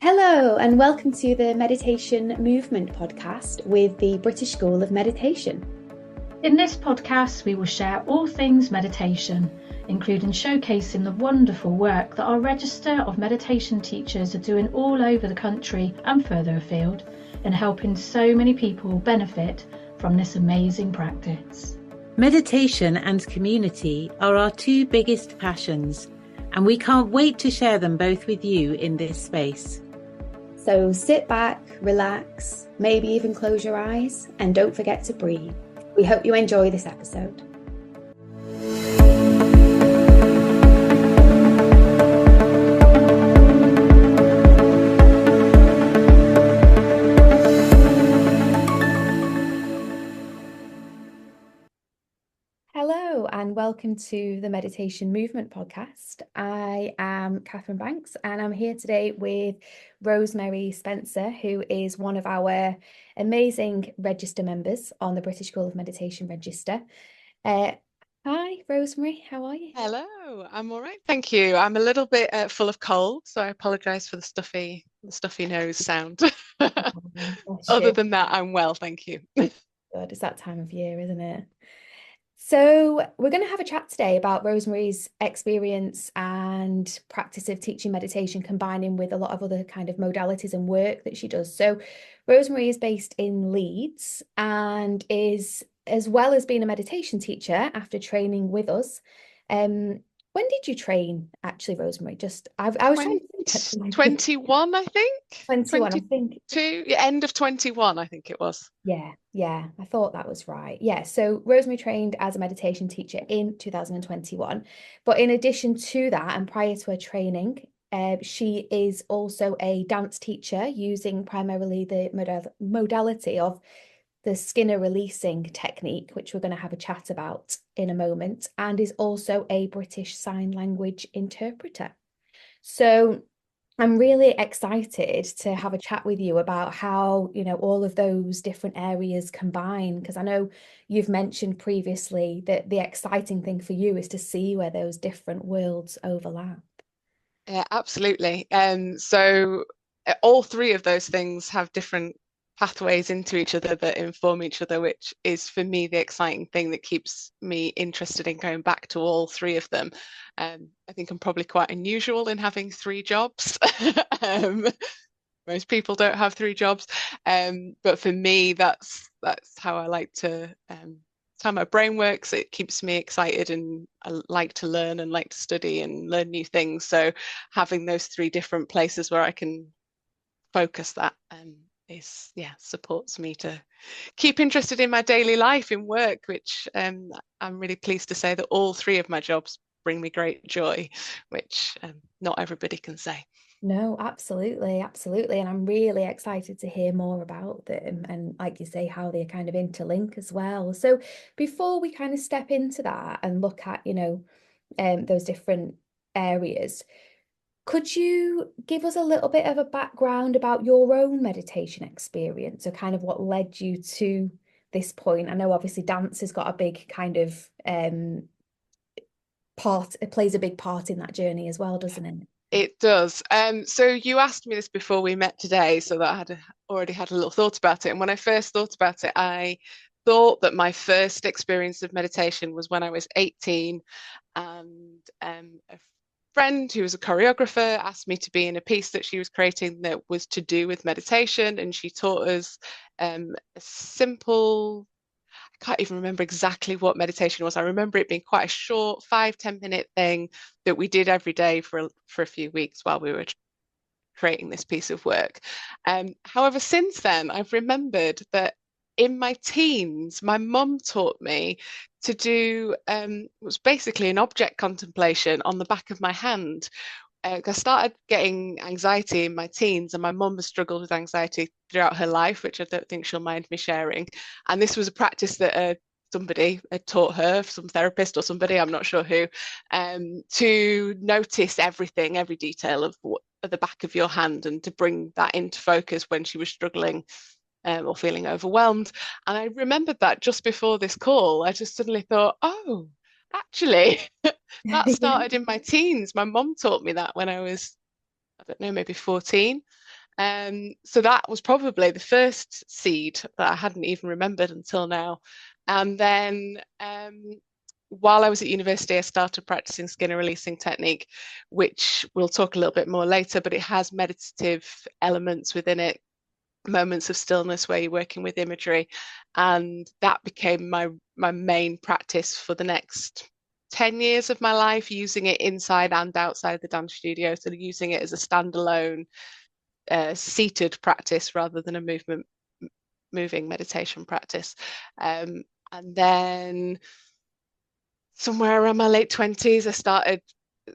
Hello, and welcome to the Meditation Movement podcast with the British School of Meditation. In this podcast, we will share all things meditation, including showcasing the wonderful work that our Register of Meditation teachers are doing all over the country and further afield in helping so many people benefit from this amazing practice. Meditation and community are our two biggest passions, and we can't wait to share them both with you in this space. So sit back, relax, maybe even close your eyes, and don't forget to breathe. We hope you enjoy this episode. Hello and welcome to the Meditation Movement podcast. I am Catherine Banks and I'm here today with Rosemary Spencer, who is one of our amazing register members on the British School of Meditation Register. Hi, Rosemary, how are you? Hello, I'm all right, thank you. I'm a little bit full of cold, so I apologise for the stuffy nose sound. Other than that, I'm well, thank you. Good, it's that time of year, isn't it? So we're going to have a chat today about Rosemary's experience and practice of teaching meditation, combining with a lot of other kind of modalities and work that she does. So Rosemary is based in Leeds and is, as well as being a meditation teacher after training with us. When did you train actually, Rosemary? I was trying to think 21, I think. 21, I think. End of 21, I think it was. Yeah, I thought that was right. Yeah, so Rosemary trained as a meditation teacher in 2021. But in addition to that, and prior to her training, she is also a dance teacher using primarily the modality of the Skinner releasing technique, which we're going to have a chat about in a moment, and is also a British Sign Language interpreter. So I'm really excited to have a chat with you about how, all of those different areas combine, because I know you've mentioned previously that the exciting thing for you is to see where those different worlds overlap. Yeah, absolutely. So all three of those things have different pathways into each other that inform each other, which is for me the exciting thing that keeps me interested in going back to all three of them. I think I'm probably quite unusual in having three jobs. Most people don't have three jobs, but for me that's how I like to it's how my brain works. It keeps me excited and I like to learn and like to study and learn new things. So having those three different places where I can focus that supports me to keep interested in my daily life in work, which I'm really pleased to say that all three of my jobs bring me great joy, which not everybody can say. No, absolutely. And I'm really excited to hear more about them and, like you say, how they kind of interlink as well. So before we kind of step into that and look at, those different areas, could you give us a little bit of a background about your own meditation experience, or kind of what led you to this point? I know obviously dance has got a big kind of part, it plays a big part in that journey as well, doesn't it? It does. So you asked me this before we met today, so that I had already had a little thought about it. And when I first thought about it, I thought that my first experience of meditation was when I was 18, and a friend who was a choreographer asked me to be in a piece that she was creating that was to do with meditation, and she taught us a simple, I can't even remember exactly what meditation was. I remember it being quite a short 5-10 minute thing that we did every day for a few weeks while we were creating this piece of work. However, since then I've remembered that in my teens my mum taught me to do was basically an object contemplation on the back of my hand. I started getting anxiety in my teens, and my mum has struggled with anxiety throughout her life, which I don't think she'll mind me sharing. And this was a practice that somebody had taught her, some therapist or somebody, I'm not sure who, to notice everything, every detail of what at the back of your hand, and to bring that into focus when she was struggling or feeling overwhelmed. And I remembered that just before this call, I just suddenly thought, oh, actually, that started in my teens. My mum taught me that when I was, I don't know, maybe 14. So that was probably the first seed that I hadn't even remembered until now. And then while I was at university, I started practicing skinner releasing technique, which we'll talk a little bit more later, but it has meditative elements within it, moments of stillness where you're working with imagery. And that became my main practice for the next 10 years of my life, using it inside and outside the dance studio. So using it as a standalone seated practice rather than a moving meditation practice. And then somewhere around my late 20s, I started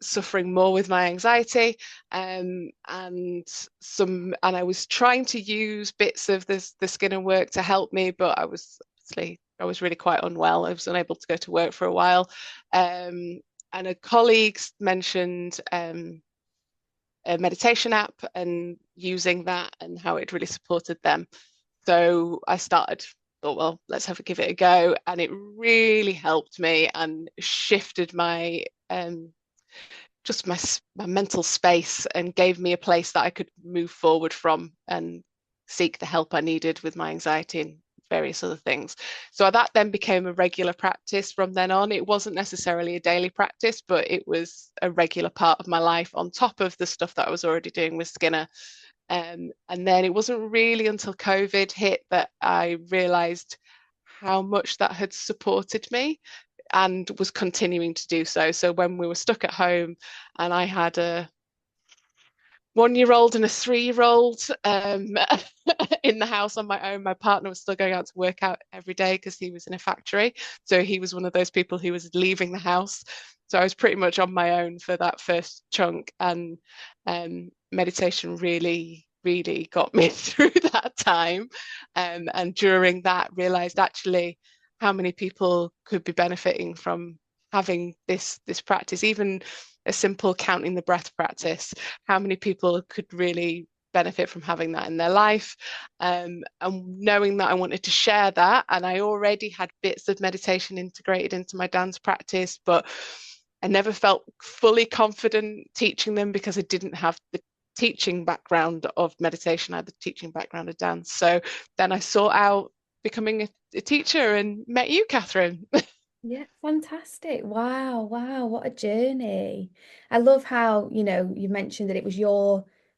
suffering more with my anxiety, and I was trying to use bits of the Skinner work to help me, but I was really quite unwell. I was unable to go to work for a while, and a colleague mentioned a meditation app and using that and how it really supported them. So I thought, well, let's give it a go. And it really helped me and shifted my just my mental space and gave me a place that I could move forward from and seek the help I needed with my anxiety and various other things. So that then became a regular practice from then on. It wasn't necessarily a daily practice, but it was a regular part of my life on top of the stuff that I was already doing with Skinner. And then it wasn't really until COVID hit that I realized how much that had supported me and was continuing to do so. So when we were stuck at home and I had a 1-year-old and a 3-year-old in the house on my own, my partner was still going out to work out every day because he was in a factory. So he was one of those people who was leaving the house. So I was pretty much on my own for that first chunk, and meditation really got me through that time. And during that, realized actually how many people could be benefiting from having this practice, even a simple counting the breath practice, how many people could really benefit from having that in their life. And knowing that I wanted to share that, and I already had bits of meditation integrated into my dance practice, but I never felt fully confident teaching them because I didn't have the teaching background of meditation. I had the teaching background of dance. So then I sought out becoming a teacher and met you, Catherine. Yeah, fantastic. Wow, what a journey. I love how, you mentioned that it was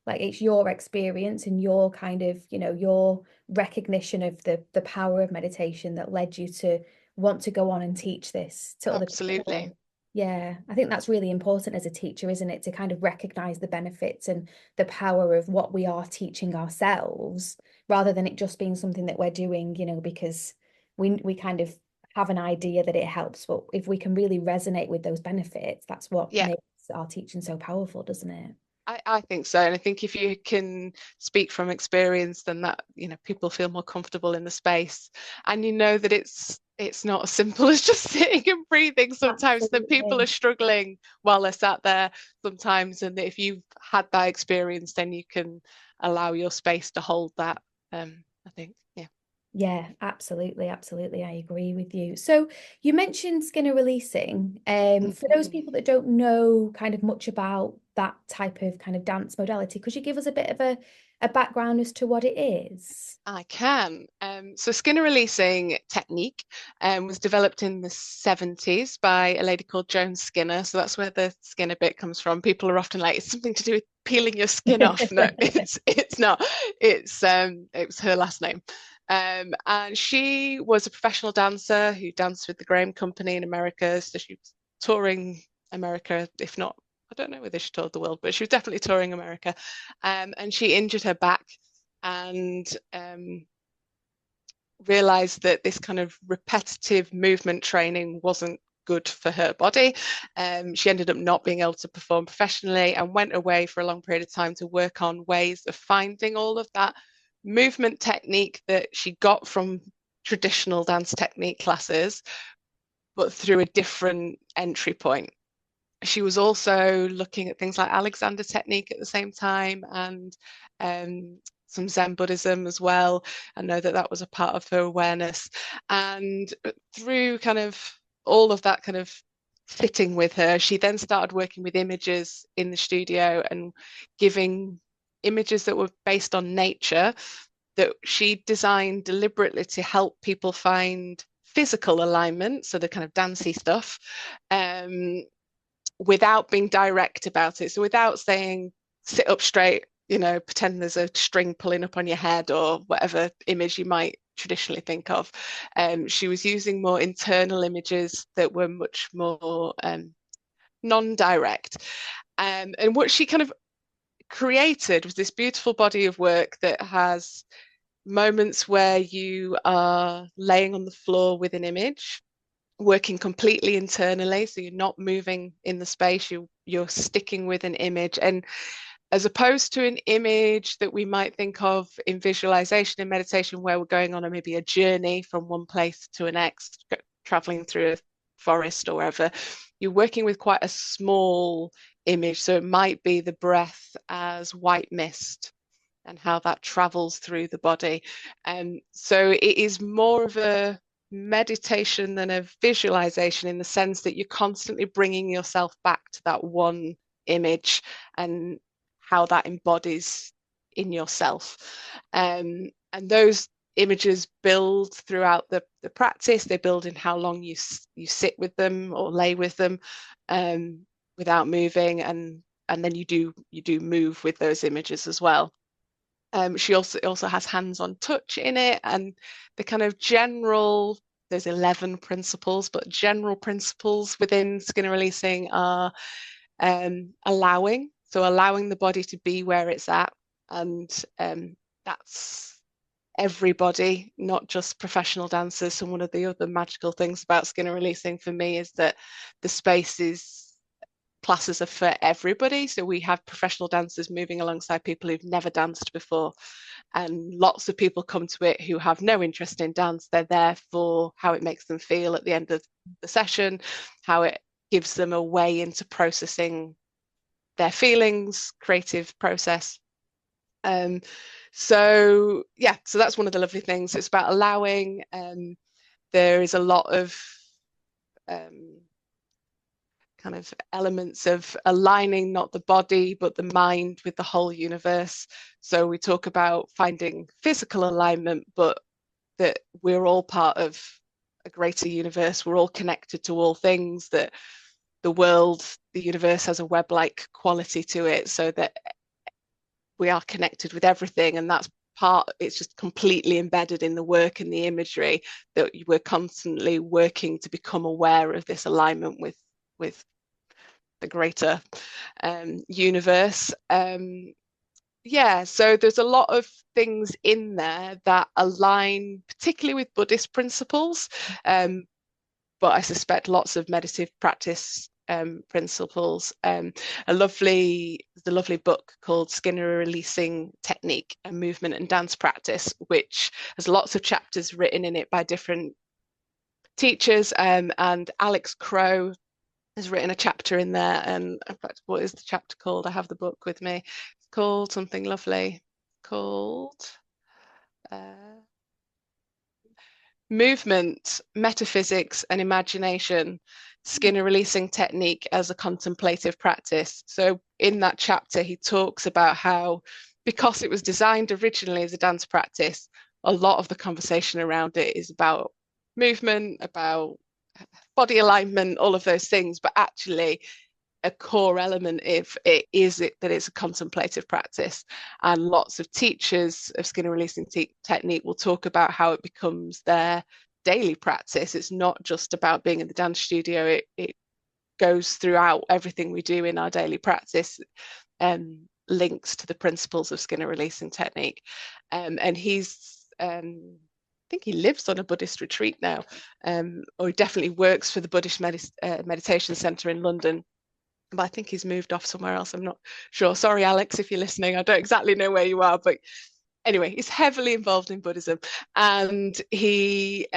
it's your experience and your kind of, your recognition of the power of meditation that led you to want to go on and teach this to other Absolutely. people. Yeah, I think that's really important as a teacher, isn't it? To kind of recognize the benefits and the power of what we are teaching ourselves, rather than it just being something that we're doing, because we kind of have an idea that it helps, but if we can really resonate with those benefits, that's what makes our teaching so powerful, doesn't it? I think so. And I think if you can speak from experience, then that, people feel more comfortable in the space. And that it's not as simple as just sitting and breathing sometimes. Absolutely. That people are struggling while they're sat there sometimes. And if you've had that experience, then you can allow your space to hold that. I think, yeah. Yeah, absolutely. I agree with you. So you mentioned Skinner releasing. For those people that don't know kind of much about that type of kind of dance modality, could you give us a bit of a background as to what it is? I can. So Skinner releasing technique was developed in the 70s by a lady called Joan Skinner. So that's where the Skinner bit comes from. People are often like, it's something to do with peeling your skin off. No, it's not. It was her last name. And she was a professional dancer who danced with the Graham Company in America. So she was touring America, if not, I don't know whether she toured the world, but she was definitely touring America. And she injured her back and realized that this kind of repetitive movement training wasn't good for her body. She ended up not being able to perform professionally and went away for a long period of time to work on ways of finding all of that movement technique that she got from traditional dance technique classes, but through a different entry point. She was also looking at things like Alexander technique at the same time, and some Zen Buddhism as well. I know that was a part of her awareness. And through kind of all of that kind of fitting with her, she then started working with images in the studio and giving images that were based on nature that she designed deliberately to help people find physical alignment, so the kind of dancey stuff, without being direct about it. So without saying sit up straight, pretend there's a string pulling up on your head or whatever image you might traditionally think of. She was using more internal images that were much more non-direct. And what she kind of created was this beautiful body of work that has moments where you are laying on the floor with an image, working completely internally, so you're not moving in the space, you're sticking with an image. And as opposed to an image that we might think of in visualization and meditation, where we're going on maybe a journey from one place to the next, traveling through a forest or wherever, you're working with quite a small image. So it might be the breath as white mist and how that travels through the body. So it is more of a meditation than a visualization, in the sense that you're constantly bringing yourself back to that one image and how that embodies in yourself. And those images build throughout the practice. They build in how long you sit with them or lay with them without moving, and then you do move with those images as well. She also has hands-on touch in it, and the kind of general, there's 11 principles, but general principles within skin releasing are allowing the body to be where it's at, and that's everybody, not just professional dancers. So one of the other magical things about skin releasing for me is that the space is classes are for everybody. So we have professional dancers moving alongside people who've never danced before, and lots of people come to it who have no interest in dance. They're there for how it makes them feel at the end of the session, how it gives them a way into processing their feelings, creative process. So that's one of the lovely things. It's about allowing. There is a lot of kind of elements of aligning not the body but the mind with the whole universe. So we talk about finding physical alignment, but that we're all part of a greater universe. We're all connected to all things, that the world, the universe has a web-like quality to it, so that we are connected with everything. And that's it's just completely embedded in the work and the imagery, that we're constantly working to become aware of this alignment with the greater universe. So there's a lot of things in there that align particularly with Buddhist principles, but I suspect lots of meditative practice principles. The lovely book called Skinner Releasing Technique, a Movement and Dance Practice, which has lots of chapters written in it by different teachers, and Alex Crow has written a chapter in there. And in fact, what is the chapter called? I have the book with me. It's called something lovely, called Movement, Metaphysics and Imagination, Skinner Releasing Technique as a Contemplative Practice. So in that chapter, he talks about how, because it was designed originally as a dance practice, a lot of the conversation around it is about movement, about body alignment, all of those things, but actually a core element that it's a contemplative practice. And lots of teachers of skin releasing technique will talk about how it becomes their daily practice. It's not just about being in the dance studio, it goes throughout everything we do in our daily practice, links to the principles of skin releasing technique. And he's I think he lives on a Buddhist retreat now, or he definitely works for the Buddhist Meditation Centre in London. But I think he's moved off somewhere else. I'm not sure. Sorry, Alex, if you're listening. I don't exactly know where you are. But anyway, he's heavily involved in Buddhism. And he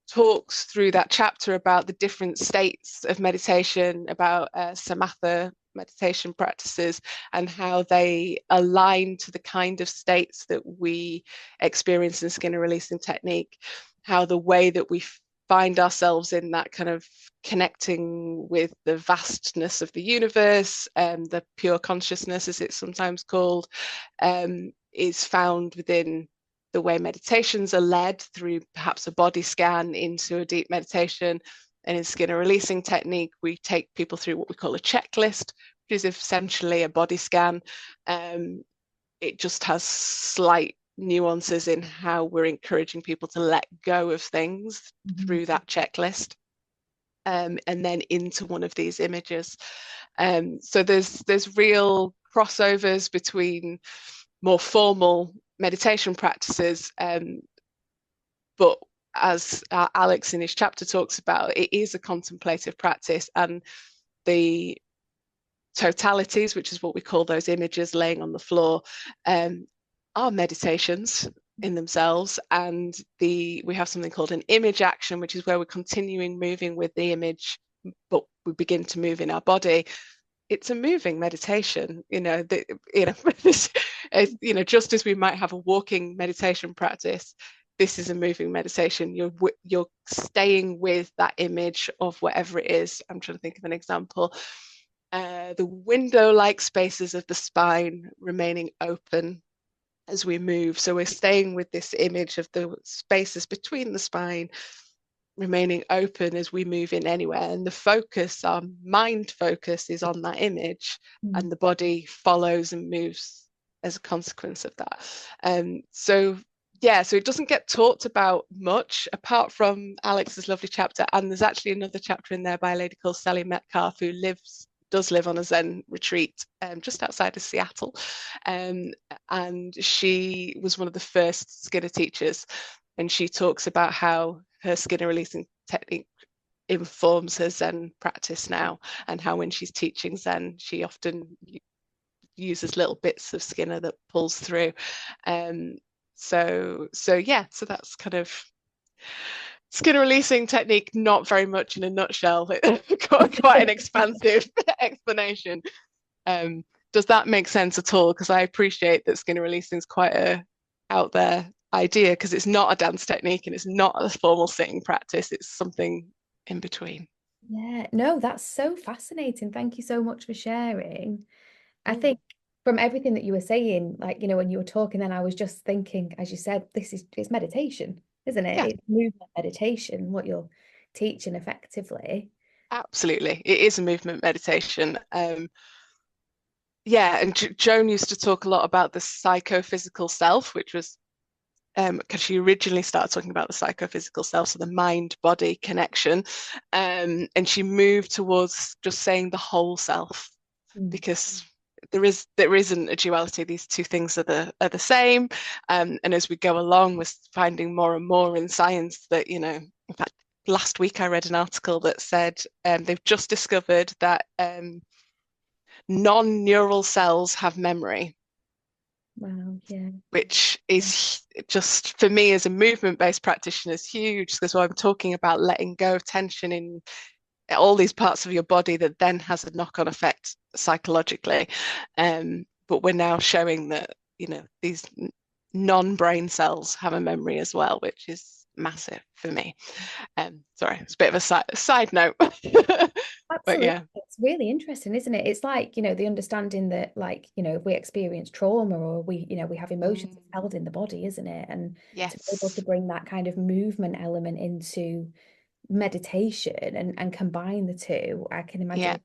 talks through that chapter about the different states of meditation, about samatha meditation practices, and how they align to the kind of states that we experience in Skinner releasing technique, how the way that we find ourselves in that kind of connecting with the vastness of the universe, the pure consciousness, as it's sometimes called, is found within the way meditations are led through perhaps a body scan into a deep meditation. And in Skinner releasing technique, we take people through what we call a checklist, which is essentially a body scan. It just has slight nuances in how we're encouraging people to let go of things through that checklist, and then into one of these images. So there's real crossovers between more formal meditation practices, but as Alex in his chapter talks about, it is a contemplative practice, and the totalities, which is what we call those images laying on the floor, are meditations in themselves. And we have something called an image action, which is where we're continuing moving with the image, but we begin to move in our body. It's a moving meditation, just as we might have a walking meditation practice, this is a moving meditation. You're staying with that image of whatever it is. I'm trying to think of an example. The window-like spaces of the spine remaining open as we move. So we're staying with this image of the spaces between the spine remaining open as we move in anywhere. And the focus, our mind focus, is on that image, and the body follows and moves as a consequence of that. So it doesn't get talked about much apart from Alex's lovely chapter. And there's actually another chapter in there by a lady called Sally Metcalf, who does live on a Zen retreat just outside of Seattle. And she was one of the first Skinner teachers. And she talks about how her Skinner releasing technique informs her Zen practice now, and how when she's teaching Zen, she often uses little bits of Skinner that pulls through. So that's kind of Skinner releasing technique, not very much in a nutshell. Quite an expansive explanation. Does that make sense at all? Because I appreciate that Skinner releasing is quite a out there idea, because it's not a dance technique and it's not a formal sitting practice. It's something in between. Yeah, no, that's so fascinating. Thank you so much for sharing. I think from everything that you were saying, when you were talking, then I was just thinking, as you said, it's meditation, isn't it? Yeah. It's movement meditation, what you're teaching effectively. Absolutely. It is a movement meditation. And Joan used to talk a lot about the psychophysical self, which was because she originally started talking about the psychophysical self, so the mind-body connection, and she moved towards just saying the whole self, because there isn't a duality. These two things are the same, and as we go along, we're finding more and more in science that, in fact, last week I read an article that said they've just discovered that non-neural cells have memory. Wow, yeah. Which is just, for me as a movement-based practitioner, is huge, because I'm talking about letting go of tension in all these parts of your body that then has a knock-on effect psychologically. But we're now showing that, these non-brain cells have a memory as well, which is massive for me. Sorry, it's a bit of a side note. But Absolutely. It's really interesting, isn't it? It's like, the understanding that, if we experience trauma, or we have emotions held in the body, isn't it? And yes, to be able to bring that kind of movement element into meditation and combine the two, I can imagine. Yeah.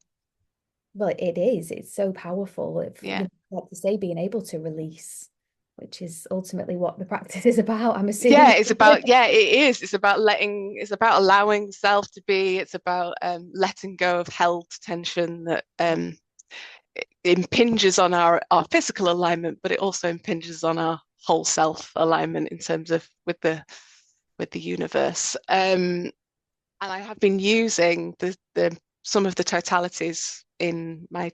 Well, it's so powerful. Like to say, being able to release, which is ultimately what the practice is about, I'm assuming. It is. It's about allowing self to be. It's about letting go of held tension that impinges on our physical alignment, but it also impinges on our whole self alignment in terms of with the universe. And I have been using some of the totalities in my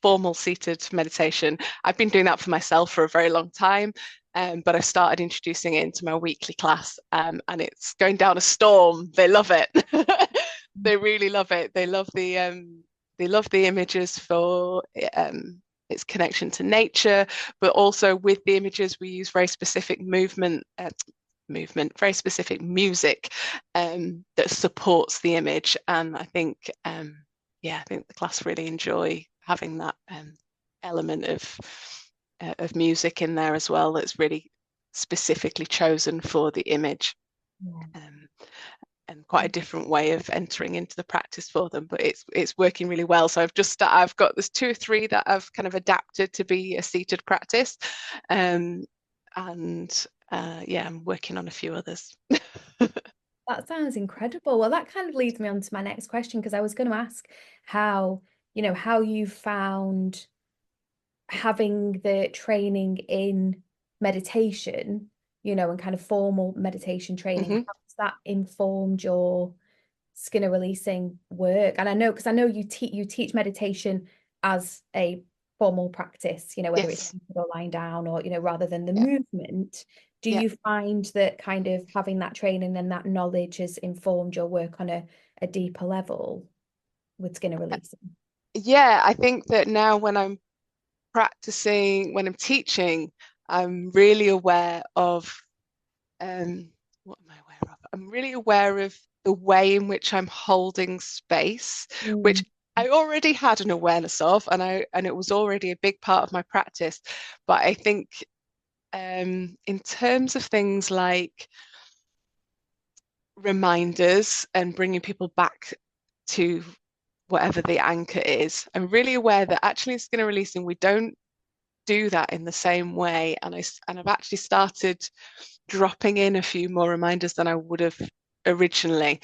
formal seated meditation. I've been doing that for myself for a very long time, but I started introducing it into my weekly class, and it's going down a storm. They love it. They really love it. They love the images for its connection to nature, but also with the images we use very specific movement, very specific music that supports the image. And I think, I think the class really enjoy having that element of music in there as well. That's really specifically chosen for the image. Yeah. And quite a different way of entering into the practice for them, but it's working really well. So I've got there's 2 or 3 that I've kind of adapted to be a seated practice, and I'm working on a few others. That sounds incredible. Well, that kind of leads me on to my next question, because I was going to ask how, how you found having the training in meditation, and kind of formal meditation training, how has that informed your Skinner releasing work? And I know, because I know you teach meditation as a formal practice, whether it's seated or lying down, or rather than the movement. Do you find that kind of having that training and that knowledge has informed your work on a deeper level with Skinner releasing? Yeah, I think that now when I'm practicing, when I'm teaching, I'm really aware of what am I aware of? I'm really aware of the way in which I'm holding space, which I already had an awareness of, and it was already a big part of my practice. But I think in terms of things like reminders and bringing people back to whatever the anchor is, I'm really aware that actually in Skinner releasing we don't do that in the same way, and I've actually started dropping in a few more reminders than I would have originally,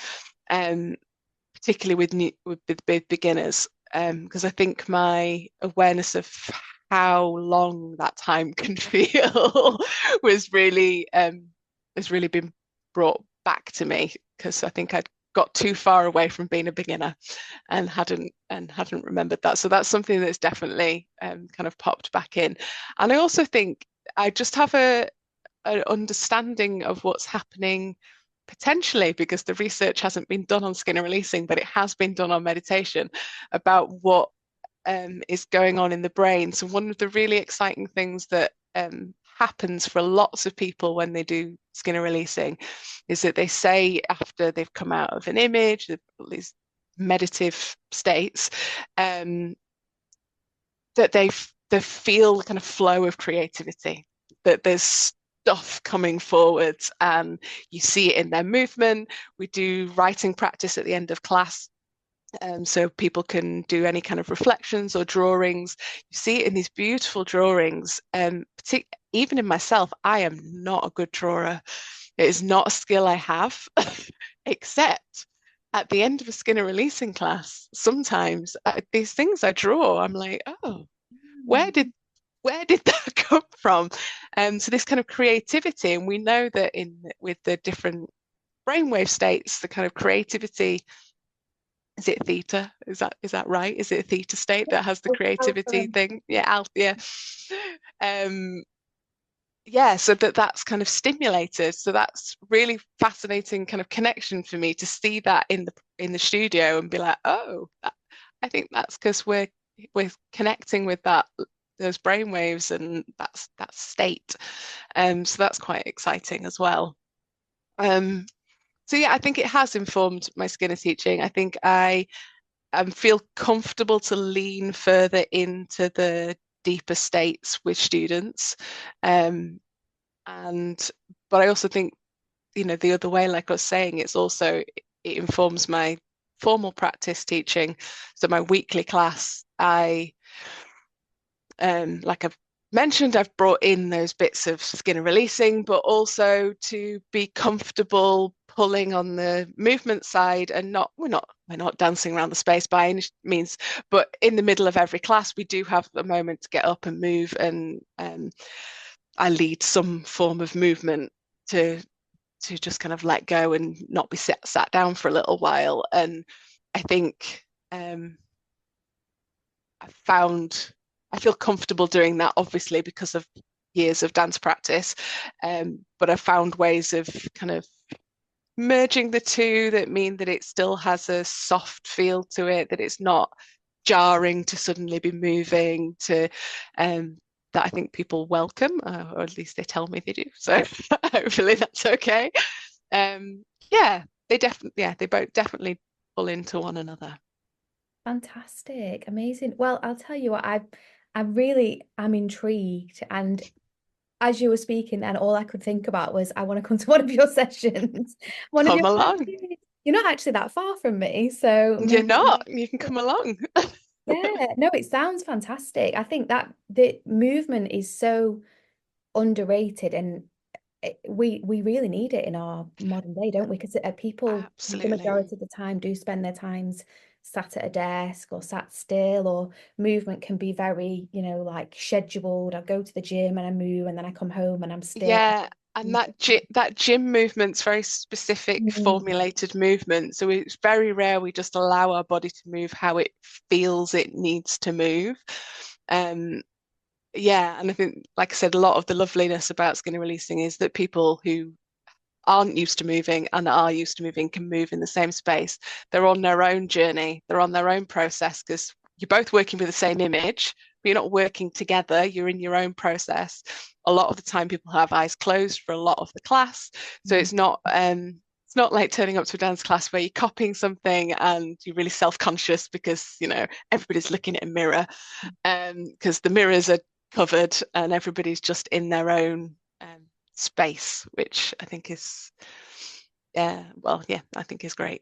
particularly with beginners, because I think my awareness of how long that time can feel was really has really been brought back to me, because I think I'd got too far away from being a beginner and hadn't remembered that. So that's something that's definitely kind of popped back in. And I also think I just have an understanding of what's happening potentially, because the research hasn't been done on Skinner releasing, but it has been done on meditation, about what is going on in the brain. So one of the really exciting things that happens for lots of people when they do Skinner releasing is that they say after they've come out of an image, these meditative states, that they feel the kind of flow of creativity, that there's stuff coming forwards, and you see it in their movement. We do writing practice at the end of class, so people can do any kind of reflections or drawings. You see it in these beautiful drawings. Even in myself, I am not a good drawer. It is not a skill I have, except at the end of a Skinner releasing class, sometimes these things I draw, I'm like, oh, where did that come from? So this kind of creativity, and we know that with the different brainwave states, the kind of creativity. Is it theta? Is that right? Is it a theta state that has the creativity thing? Yeah, alpha. Yeah. So that's kind of stimulated. So that's really fascinating kind of connection for me to see that in the studio and be like, oh, I think that's because we're connecting with those brainwaves and that state. So that's quite exciting as well. So yeah, I think it has informed my Skinner teaching. I think I feel comfortable to lean further into the deeper states with students. But I also think, the other way, like I was saying, it informs my formal practice teaching. So my weekly class, like I've mentioned, I've brought in those bits of Skinner releasing, but also to be comfortable pulling on the movement side, and we're not dancing around the space by any means, but in the middle of every class we do have a moment to get up and move, and I lead some form of movement to just kind of let go and not be sat down for a little while. And I think I feel comfortable doing that, obviously because of years of dance practice, but I found ways of kind of merging the two that mean that it still has a soft feel to it, that it's not jarring to suddenly be moving, to that I think people welcome, or at least they tell me they do. So hopefully that's okay. Yeah, they both definitely pull into one another. Fantastic, amazing. Well, I'll tell you what, I really am intrigued, and as you were speaking, and all I could think about was I want to come to one of your sessions, one of Come your along. classes. You're not actually that far from me, so You're maybe. not. You can come along. Yeah, no, it sounds fantastic. I think that the movement is so underrated, and we really need it in our modern day, don't we? Because people, the Absolutely. majority of the time, do spend their times sat at a desk or sat still, or movement can be very, like scheduled. I go to the gym and I move, and then I come home and I'm still. Yeah, and that gym movement's very specific, Mm. formulated movement. So it's very rare we just allow our body to move how it feels it needs to move. Yeah, and I think, like I said, a lot of the loveliness about skinny releasing is that people who aren't used to moving and are used to moving can move in the same space. They're on their own journey, they're on their own process, because you're both working with the same image, but you're not working together, you're in your own process. A lot of the time people have eyes closed for a lot of the class. So it's not like turning up to a dance class where you're copying something and you're really self-conscious because, everybody's looking at a mirror, because the mirrors are covered and everybody's just in their own space, which I think is, I think is great.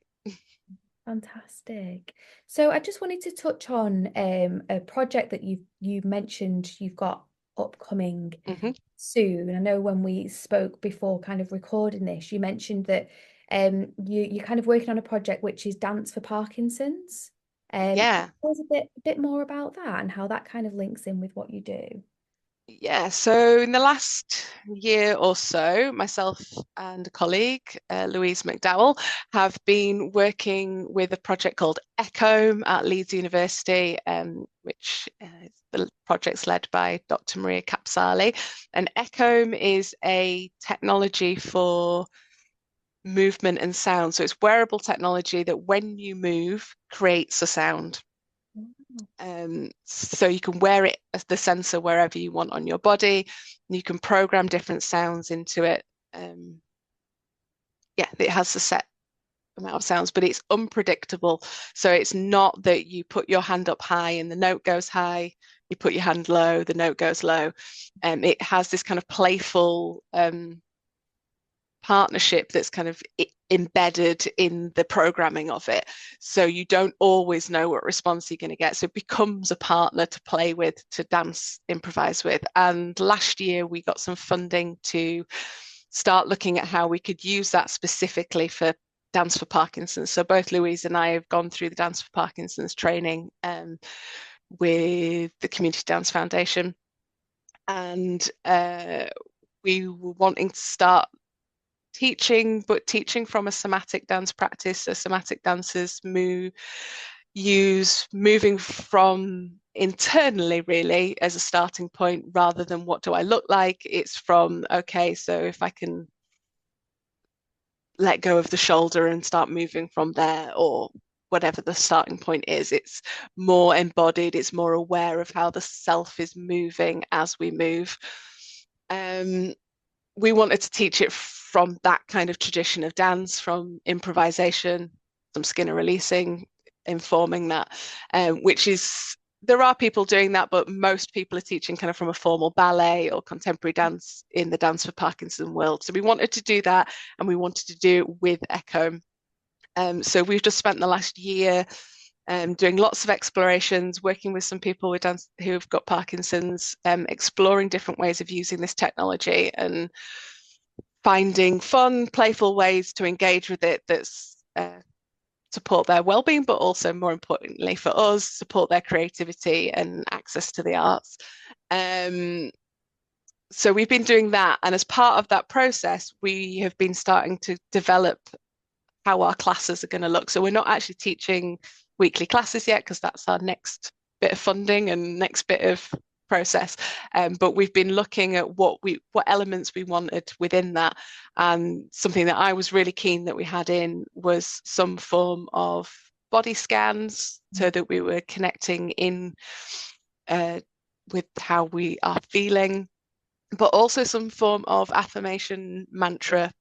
Fantastic. So I just wanted to touch on a project that you mentioned you've got upcoming Hmm. soon. I know when we spoke before kind of recording this, you mentioned that you're kind of working on a project which is Dance for Parkinson's. Can Yeah. you tell us a bit more about that and how that kind of links in with what you do? Yeah, so in the last year or so, myself and a colleague, Louise McDowell, have been working with a project called BSoM at Leeds University, which the project's led by Dr. Maria Capsali. And BSoM is a technology for movement and sound. So it's wearable technology that when you move creates a sound. So you can wear it as the sensor wherever you want on your body. You can program different sounds into it. It has a set amount of sounds, but it's unpredictable. So it's not that you put your hand up high and the note goes high, you put your hand low, the note goes low. It has this kind of playful partnership that's kind of embedded in the programming of it. So you don't always know what response you're going to get. So it becomes a partner to play with, to dance, improvise with. And last year we got some funding to start looking at how we could use that specifically for Dance for Parkinson's. So both Louise and I have gone through the Dance for Parkinson's training with the Community Dance Foundation. And we were wanting to start teaching, but teaching from a somatic dance practice. So somatic dancers use moving from internally really as a starting point, rather than what do I look like. It's from, okay, so if I can let go of the shoulder and start moving from there, or whatever the starting point is, it's more embodied, it's more aware of how the self is moving as we move. We wanted to teach it from that kind of tradition of dance, from improvisation, some Skinner releasing, informing that, which is, there are people doing that, but most people are teaching kind of from a formal ballet or contemporary dance in the Dance for Parkinson world. So we wanted to do that, and we wanted to do it with BSoM. So we've just spent the last year doing lots of explorations, working with some people with dance who've got Parkinson's, exploring different ways of using this technology and finding fun, playful ways to engage with it that's support their well-being, but also more importantly for us, support their creativity and access to the arts. So we've been doing that, and as part of that process, we have been starting to develop how our classes are going to look. So we're not actually teaching weekly classes yet, because that's our next bit of funding and next bit of process. But we've been looking at what elements we wanted within that. And something that I was really keen that we had in was some form of body scans, so that we were connecting in with how we are feeling, but also some form of affirmation mantra.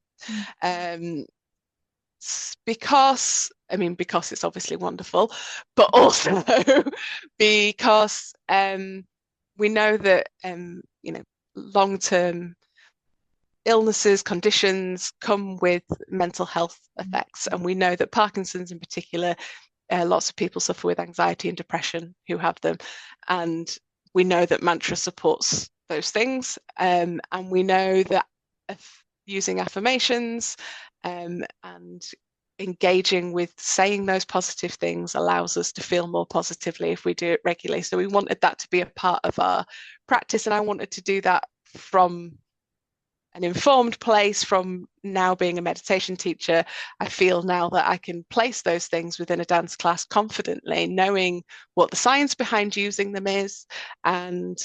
Because it's obviously wonderful, but also because we know that long-term illnesses, conditions come with mental health effects, and we know that Parkinson's in particular, lots of people suffer with anxiety and depression who have them, and we know that mantra supports those things, and we know that using affirmations and engaging with saying those positive things allows us to feel more positively if we do it regularly. So we wanted that to be a part of our practice, and I wanted to do that from an informed place. From now being a meditation teacher, I feel now that I can place those things within a dance class confidently, knowing what the science behind using them is, and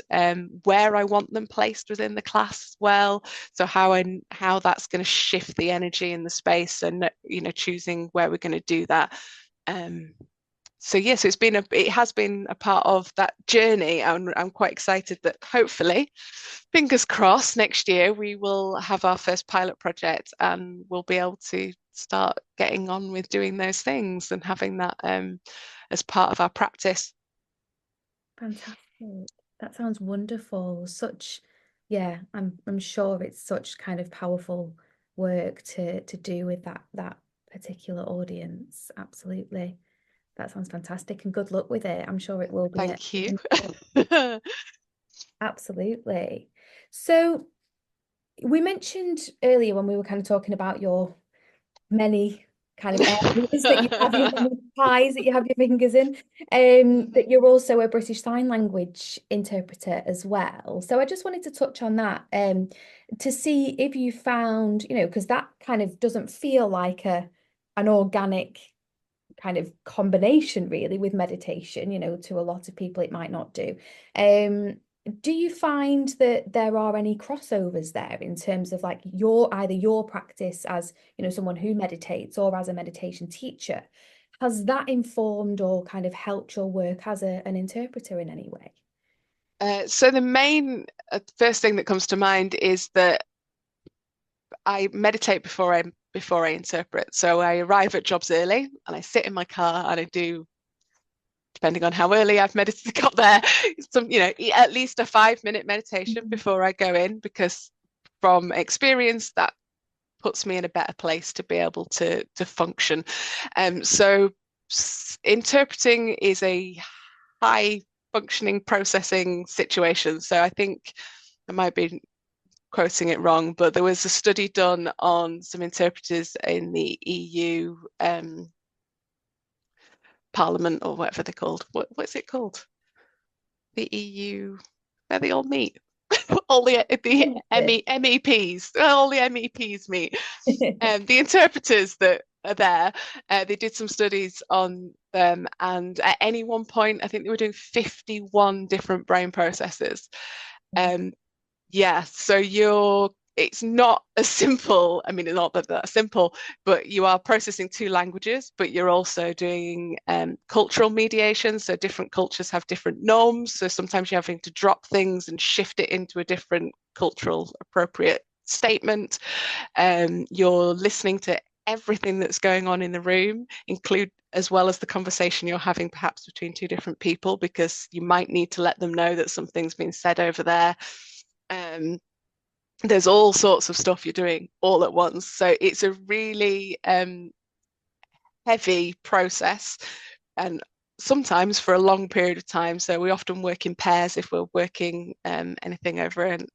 where I want them placed within the class as well. So how that's going to shift the energy in the space, and choosing where we're going to do that. So yes, it has been a part of that journey, and I'm quite excited that hopefully, fingers crossed, next year we will have our first pilot project, and we'll be able to start getting on with doing those things and having that as part of our practice. Fantastic. That sounds wonderful. I'm sure it's such kind of powerful work to do with that particular audience. Absolutely. That sounds fantastic, and good luck with it. I'm sure it will be. Thank you. Absolutely. So we mentioned earlier when we were kind of talking about your many kind of areas that you have your pies that you have your fingers in, that you're also a British Sign Language interpreter as well. So I just wanted to touch on that to see if you found, because that kind of doesn't feel like an organic kind of combination really with meditation, to a lot of people it might not do. Do you find that there are any crossovers there in terms of like either your practice as someone who meditates or as a meditation teacher? Has that informed or kind of helped your work as an interpreter in any way? So the main first thing that comes to mind is that I meditate before I interpret. So I arrive at jobs early, and I sit in my car, and I do, depending on how early I've got there, at least a 5-minute meditation before I go in, because from experience that puts me in a better place to be able to function. So interpreting is a high functioning processing situation. So I think I might be quoting it wrong, but there was a study done on some interpreters in the EU Parliament, or whatever they're called. What's it called? The EU, where they all meet. All the MEPs, all the MEPs meet. The interpreters that are there, they did some studies on them, and at any one point, I think they were doing 51 different brain processes. So it's not as simple. I mean, it's not that simple, but you are processing 2 languages, but you're also doing cultural mediation. So different cultures have different norms. So sometimes you're having to drop things and shift it into a different cultural appropriate statement. You're listening to everything that's going on in the room, as well as the conversation you're having perhaps between 2 different people, because you might need to let them know that something's been said over there. There's all sorts of stuff you're doing all at once. So it's a really heavy process, and sometimes for a long period of time. So we often work in pairs if we're working anything over an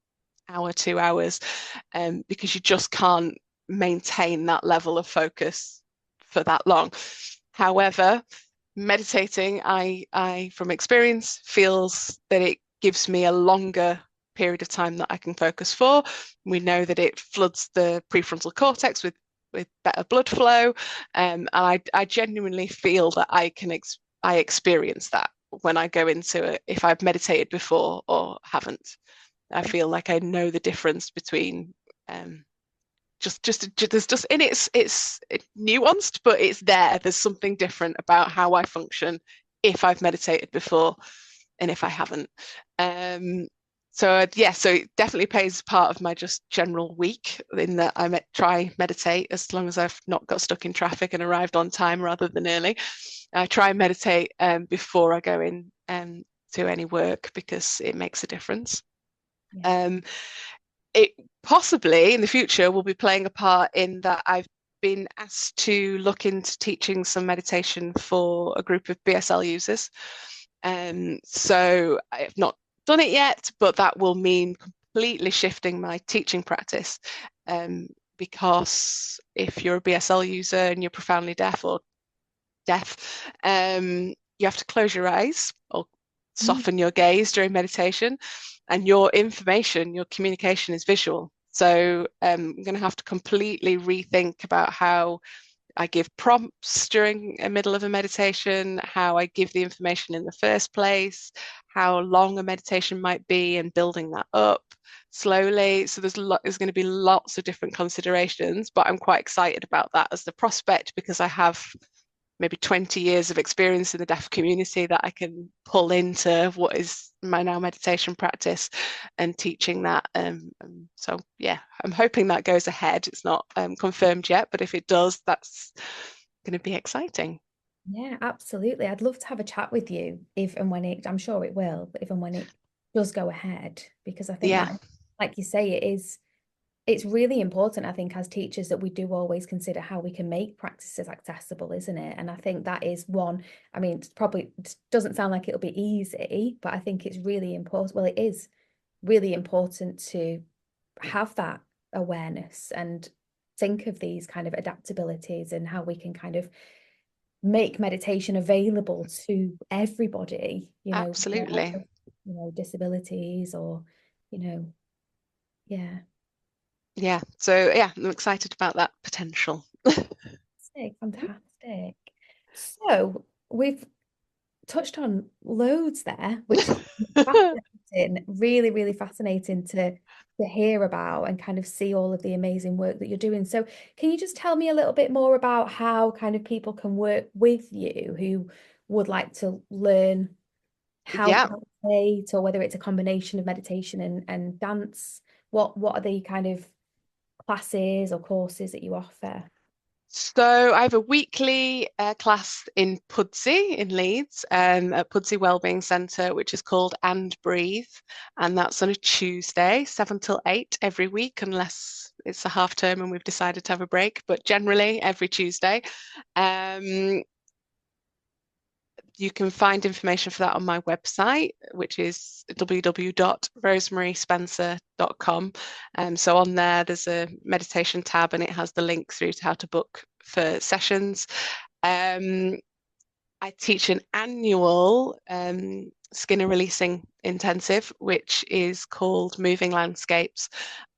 hour, 2 hours, because you just can't maintain that level of focus for that long. However, meditating, I from experience, feels that it gives me a longer period of time that I can focus for. We know that it floods the prefrontal cortex with better blood flow, and I genuinely feel that I experience that when I go into it, if I've meditated before or haven't. I feel like I know the difference between it's nuanced, but it's there. There's something different about how I function if I've meditated before and if I haven't. So it definitely plays part of my just general week in that I try meditate as long as I've not got stuck in traffic and arrived on time rather than early. I try and meditate before I go in to any work because it makes a difference. Yeah. It possibly in the future will be playing a part in that I've been asked to look into teaching some meditation for a group of BSL users. So I have not done it yet, but that will mean completely shifting my teaching practice. Because if you're a BSL user and you're profoundly deaf or deaf, you have to close your eyes or soften your gaze during meditation, and your information, your communication is visual. So I'm going to have to completely rethink about how I give prompts during a middle of a meditation, how I give the information in the first place, how long a meditation might be, and building that up slowly. So there's going to be lots of different considerations, but I'm quite excited about that as the prospect because I have maybe 20 years of experience in the deaf community that I can pull into what is my now meditation practice and teaching that. So yeah, I'm hoping that goes ahead. It's not confirmed yet, but if it does, that's going to be exciting. Yeah, absolutely. I'd love to have a chat with you if and when I'm sure it will, but if and when it does go ahead, because I think Yeah, that, like you say, it's really important, I think, as teachers that we do always consider how we can make practices accessible, isn't it? And I think that is one, I mean, it doesn't sound like it'll be easy, but I think it's really important. Well, it is really important to have that awareness and think of these kind of adaptabilities and how we can kind of make meditation available to everybody, absolutely. disabilities or, yeah. Yeah, so yeah, I'm excited about that potential. Fantastic. So we've touched on loads there, which is fascinating, really, really fascinating to hear about and kind of see all of the amazing work that you're doing. So can you just tell me a little bit more about how kind of people can work with you who would like to learn how Yeah. to meditate, or whether it's a combination of meditation and dance? What are the kind of classes or courses that you offer? So I have a weekly class in Pudsey in Leeds, at Pudsey Wellbeing Centre, which is called And Breathe, and that's on a Tuesday, 7 till 8 every week, unless it's a half term and we've decided to have a break, but generally every Tuesday. You can find information for that on my website, which is www.rosemaryspencer.com. So on there's a meditation tab and it has the link through to how to book for sessions. I teach an annual skinner releasing intensive, which is called Moving Landscapes.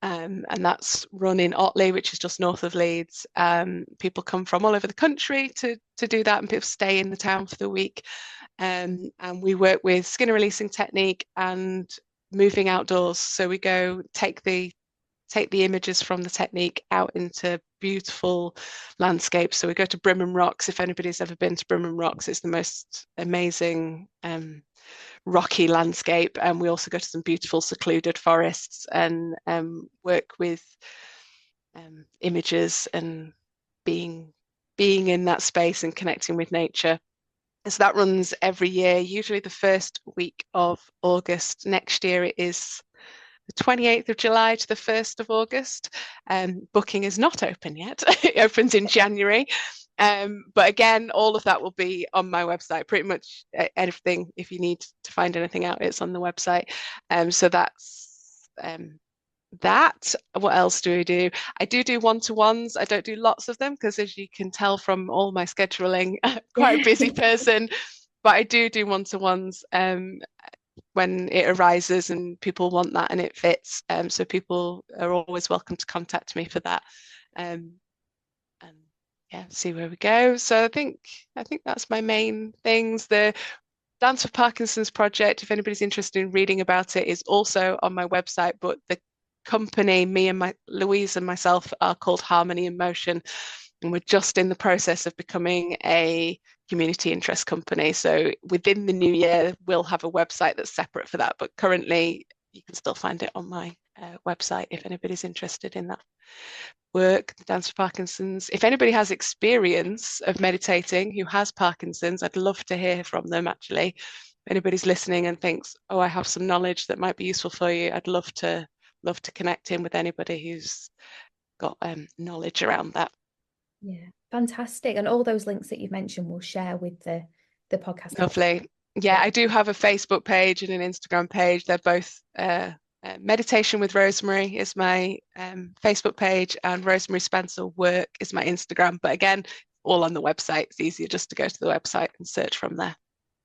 And that's run in Otley, which is just north of Leeds. People come from all over the country to do that, and people stay in the town for the week. And we work with skinner releasing technique and moving outdoors. So we go take the images from the technique out into beautiful landscapes. So we go to Brimham Rocks. If anybody's ever been to Brimham Rocks, it's the most amazing rocky landscape. And we also go to some beautiful secluded forests and work with images and being in that space and connecting with nature. So that runs every year, usually the first week of August. Next year it is the 28th of July to the 1st of August. Booking is not open yet. It opens in January. But again, all of that will be on my website. Pretty much everything, if you need to find anything out, it's on the website. So that's that. What else do I do? I do one-to-ones. I don't do lots of them because, as you can tell from all my scheduling, I'm quite a busy person. But I do one-to-ones when it arises and people want that and it fits. So people are always welcome to contact me for that. And yeah, see where we go. So I think that's my main things. The Dance for Parkinson's project, if anybody's interested in reading about it, is also on my website, but the company, Louise and myself, are called Harmony in Motion, and we're just in the process of becoming a community interest company. So within the new year, we'll have a website that's separate for that. But currently, you can still find it on my website if anybody's interested in that work, Dance for Parkinson's. If anybody has experience of meditating who has Parkinson's, I'd love to hear from them actually. If anybody's listening and thinks, oh, I have some knowledge that might be useful for you, I'd love to connect in with anybody who's got knowledge around that. Yeah, fantastic. And all those links that you've mentioned we'll share with the podcast. Lovely. Yeah, I do have a Facebook page and an Instagram page. They're both Meditation with Rosemary is my Facebook page, and Rosemary Spencer Work is my Instagram. But again, all on the website. It's easier just to go to the website and search from there.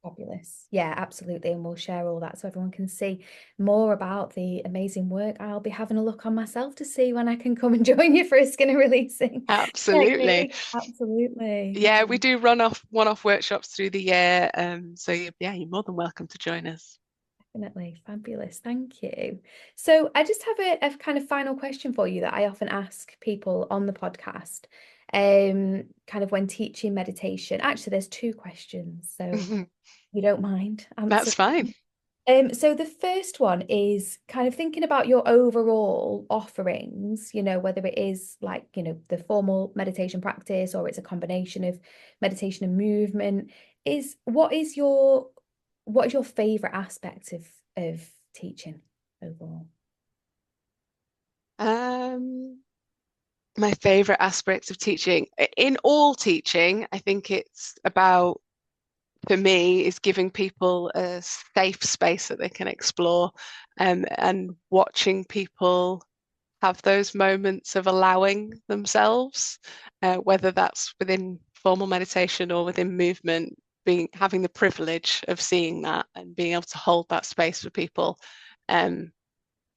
Fabulous. Yeah, absolutely. And we'll share all that so everyone can see more about the amazing work. I'll be having a look on myself to see when I can come and join you for a skinner releasing. Absolutely. Absolutely. Yeah, we do run one-off workshops through the year. So yeah, you're more than welcome to join us. Definitely. Fabulous. Thank you. So I just have a kind of final question for you that I often ask people on the podcast, kind of when teaching meditation. Actually, there's two questions, so you don't mind answering. That's fine. So the first one is kind of thinking about your overall offerings, whether it is like, the formal meditation practice or it's a combination of meditation and movement, what is your favorite aspect of teaching overall? My favorite aspects of teaching, in all teaching, I think it's about, for me, is giving people a safe space that they can explore, and watching people have those moments of allowing themselves, whether that's within formal meditation or within movement, having the privilege of seeing that and being able to hold that space for people.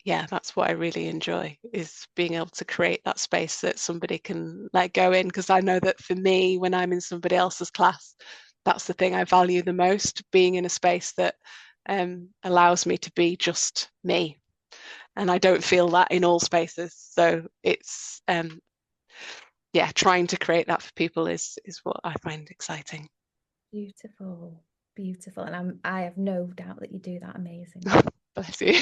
Yeah, that's what I really enjoy, is being able to create that space that somebody can like go in, because I know that for me, when I'm in somebody else's class, that's the thing I value the most, being in a space that allows me to be just me. And I don't feel that in all spaces. So it's yeah, trying to create that for people is what I find exciting. Beautiful, beautiful. And I have no doubt that you do that amazing. Bless you.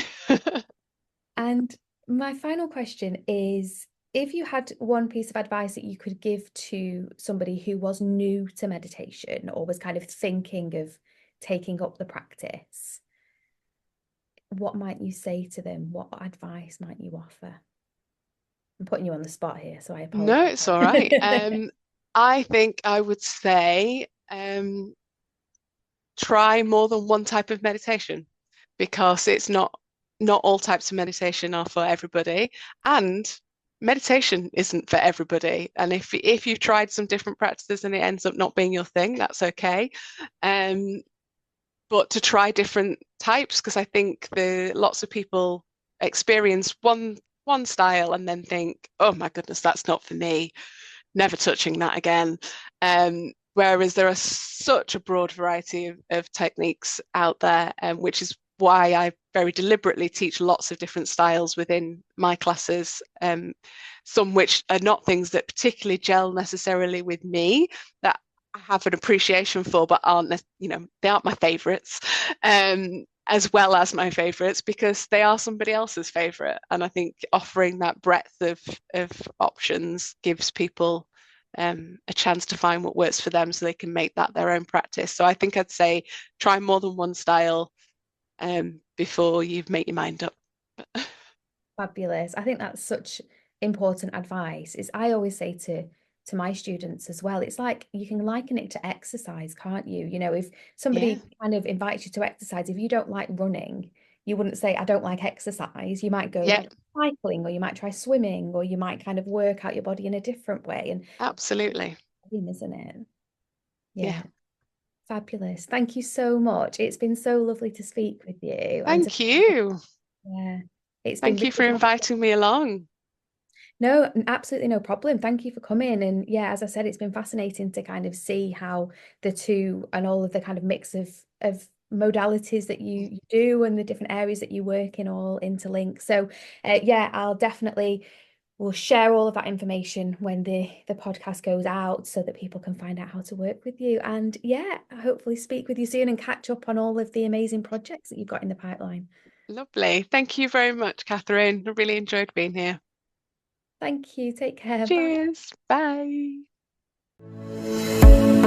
And my final question is, if you had one piece of advice that you could give to somebody who was new to meditation or was kind of thinking of taking up the practice, what might you say to them? What advice might you offer? I'm putting you on the spot here, so I apologize. No, it's all right. I think I would say try more than one type of meditation, because it's not all types of meditation are for everybody, and meditation isn't for everybody. And if you've tried some different practices and it ends up not being your thing, that's okay. But to try different types, because I think lots of people experience one style and then think, oh my goodness, that's not for me, never touching that again. Whereas there are such a broad variety of techniques out there, which is why I very deliberately teach lots of different styles within my classes, some which are not things that particularly gel necessarily with me, that I have an appreciation for, but they aren't my favorites, as well as my favorites, because they are somebody else's favorite. And I think offering that breadth of options gives people a chance to find what works for them, so they can make that their own practice. So I think I'd say try more than one style before you make your mind up. Fabulous. I think that's such important advice. I always say to my students as well, it's like you can liken it to exercise, can't you? If somebody kind of invites you to exercise, if you don't like running, you wouldn't say, I don't like exercise. You might go cycling, or you might try swimming, or you might kind of work out your body in a different way. And absolutely, isn't it? Yeah. Fabulous. Thank you so much. It's been so lovely to speak with you. Thank you. Yeah. Thank you for inviting me along. No, absolutely no problem. Thank you for coming. And yeah, as I said, it's been fascinating to kind of see how the two and all of the kind of mix of modalities that you do and the different areas that you work in all interlink. So yeah, I'll definitely we'll share all of that information when the podcast goes out so that people can find out how to work with you. And yeah, hopefully speak with you soon and catch up on all of the amazing projects that you've got in the pipeline. Lovely. Thank you very much, Catherine. I really enjoyed being here. Thank you. Take care. Cheers. Bye. Bye.